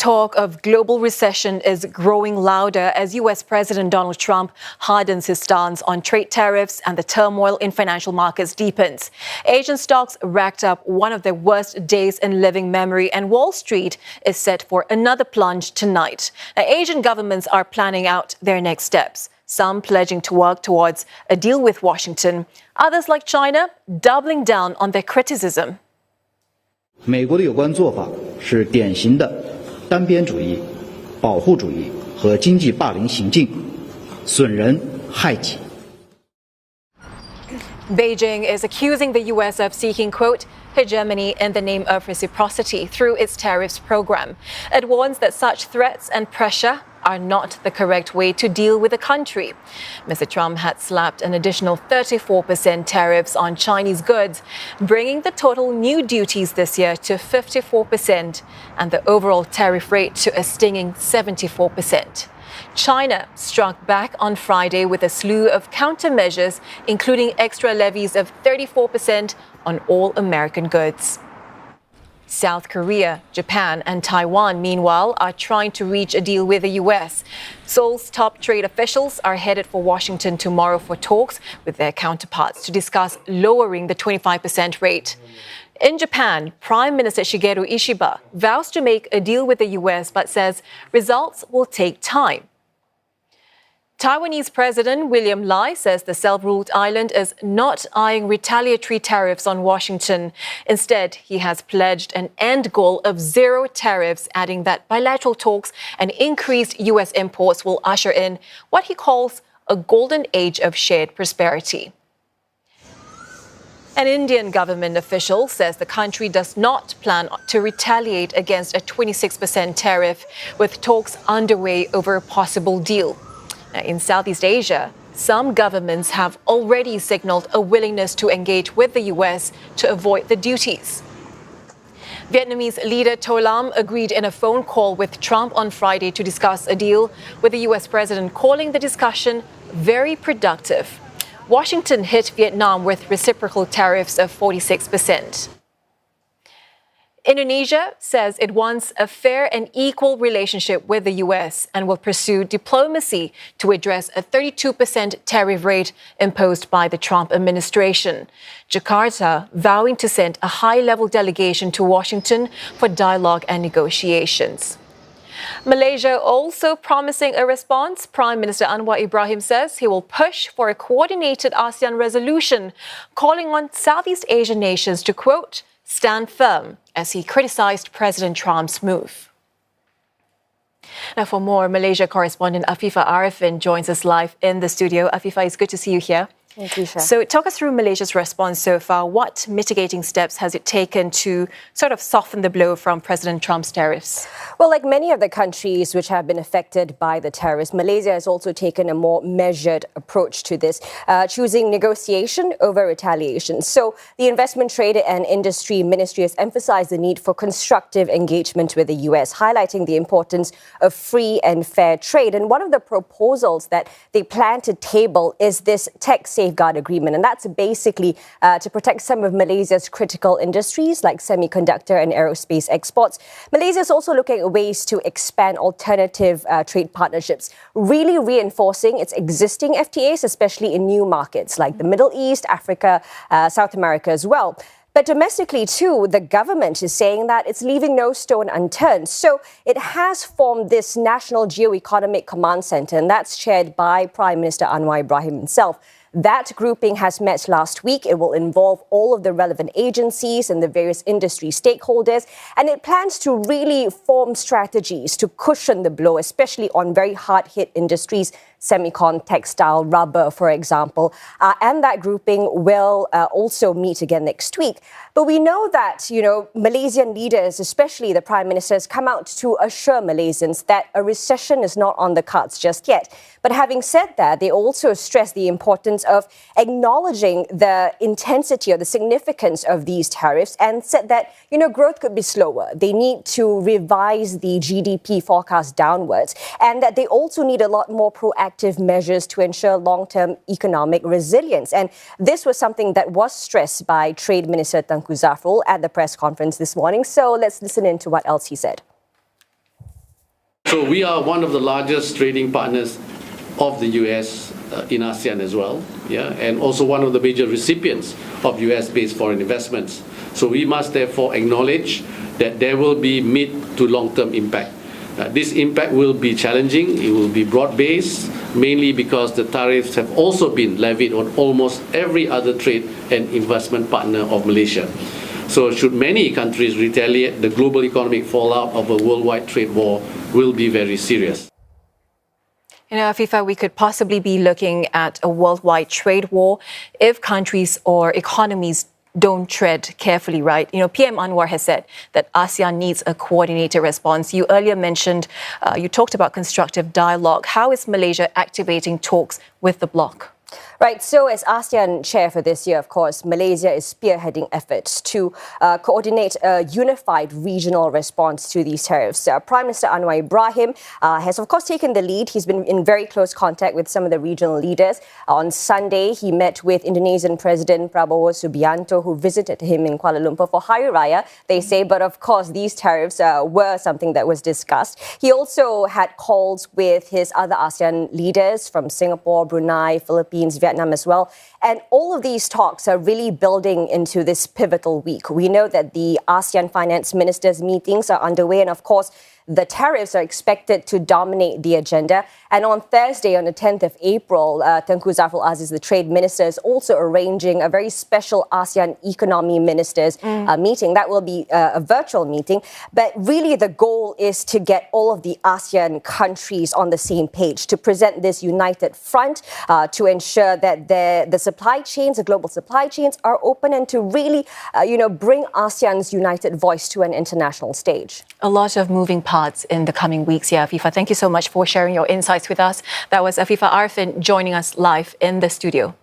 Talk of global recession is growing louder as U.S. President Donald Trump hardens his stance on trade tariffs and the turmoil in financial markets deepens. Asian stocks racked up one of their worst days in living memory, and Wall Street is set for another plunge tonight. Now, Asian governments are planning out their next steps, some pledging to work towards a deal with Washington, others like China doubling down on their criticism. 美国的有关做法是典型的单边主义、保护主义和经济霸凌行径，损人害己。 Beijing is accusing the U.S. of seeking, quote, hegemony in the name of reciprocity through its tariffs program. It warns that such threats and pressure are not the correct way to deal with the country. Mr. Trump had slapped an additional 34% tariffs on Chinese goods, bringing the total new duties this year to 54% and the overall tariff rate to a stinging 74%. China struck back on Friday with a slew of countermeasures, including extra levies of 34% on all American goods. South Korea, Japan and Taiwan, meanwhile, are trying to reach a deal with the U.S. Seoul's top trade officials are headed for Washington tomorrow for talks with their counterparts to discuss lowering the 25% rate. In Japan, Prime Minister Shigeru Ishiba vows to make a deal with the U.S. but says results will take time. Taiwanese President William Lai says the self-ruled island is not eyeing retaliatory tariffs on Washington. Instead, he has pledged an end goal of zero tariffs, adding that bilateral talks and increased U.S. imports will usher in what he calls a golden age of shared prosperity. An Indian government official says the country does not plan to retaliate against a 26% tariff, with talks underway over a possible deal. In Southeast Asia, some governments have already signaled a willingness to engage with the U.S. to avoid the duties. Vietnamese leader To Lam agreed in a phone call with Trump on Friday to discuss a deal, with the U.S. president calling the discussion very productive. Washington hit Vietnam with reciprocal tariffs of 46%. Indonesia says it wants a fair and equal relationship with the U.S. and will pursue diplomacy to address a 32% tariff rate imposed by the Trump administration. Jakarta vowing to send a high-level delegation to Washington for dialogue and negotiations. Malaysia also promising a response. Prime Minister Anwar Ibrahim says he will push for a coordinated ASEAN resolution, calling on Southeast Asian nations to, quote, stand firm, as he criticized President Trump's move. Now, for more, Malaysia correspondent Afifah Ariffin joins us live in the studio. Afifah, it's good to see you here. Thank you, Sha. So talk us through Malaysia's response so far. What mitigating steps has it taken to sort of soften the blow from President Trump's tariffs? Well, like many of the countries which have been affected by the tariffs, Malaysia has also taken a more measured approach to this, choosing negotiation over retaliation. So the Investment, Trade and Industry Ministry has emphasized the need for constructive engagement with the U.S., highlighting the importance of free and fair trade. And one of the proposals that they plan to table is this tech safeguard agreement. And that's basically to protect some of Malaysia's critical industries like semiconductor and aerospace exports. Malaysia is also looking at ways to expand alternative trade partnerships, really reinforcing its existing FTAs, especially in new markets like the Middle East, Africa, South America as well. But domestically, too, the government is saying that it's leaving no stone unturned. So it has formed this National Geo-Economic Command Centre, and that's chaired by Prime Minister Anwar Ibrahim himself. That grouping has met last week. It will involve all of the relevant agencies and the various industry stakeholders, and it plans to really form strategies to cushion the blow, especially on very hard-hit industries, semicon, textile, rubber, for example. And that grouping will also meet again next week. But we know that, Malaysian leaders, especially the Prime Minister, has come out to assure Malaysians that a recession is not on the cards just yet. But having said that, they also stress the importance of acknowledging the intensity or the significance of these tariffs and said that, growth could be slower. They need to revise the GDP forecast downwards, and that they also need a lot more proactive measures to ensure long-term economic resilience. And this was something that was stressed by Trade Minister Tengku Zafrul at the press conference this morning. So let's listen in to what else he said. So we are one of the largest trading partners of the US in ASEAN as well, and also one of the major recipients of US-based foreign investments. So we must therefore acknowledge that there will be mid to long-term impact. This impact will be challenging, it will be broad-based, mainly because the tariffs have also been levied on almost every other trade and investment partner of Malaysia. So should many countries retaliate, the global economic fallout of a worldwide trade war will be very serious. You know, Afifah, we could possibly be looking at a worldwide trade war if countries or economies don't tread carefully, right? You know, PM Anwar has said that ASEAN needs a coordinated response. You earlier mentioned, you talked about constructive dialogue. How is Malaysia activating talks with the bloc? Right, so as ASEAN chair for this year, of course, Malaysia is spearheading efforts to coordinate a unified regional response to these tariffs. Prime Minister Anwar Ibrahim has, of course, taken the lead. He's been in very close contact with some of the regional leaders. On Sunday, he met with Indonesian President Prabowo Subianto, who visited him in Kuala Lumpur for Hari Raya, they say. But of course, these tariffs were something that was discussed. He also had calls with his other ASEAN leaders from Singapore, Brunei, Philippines, Vietnam as well. And all of these talks are really building into this pivotal week. We know that the ASEAN finance ministers' meetings are underway, and of course, the tariffs are expected to dominate the agenda. And on Thursday, on the 10th of April, Tengku Zafrul Aziz, the trade minister, is also arranging a very special ASEAN economy ministers meeting. That will be a virtual meeting. But really, the goal is to get all of the ASEAN countries on the same page, to present this united front, to ensure that the supply chains, the global supply chains, are open, and to really, bring ASEAN's united voice to an international stage. A lot of moving parts in the coming weeks. Yeah, Afifah, thank you so much for sharing your insights with us. That was Afifah Ariffin joining us live in the studio.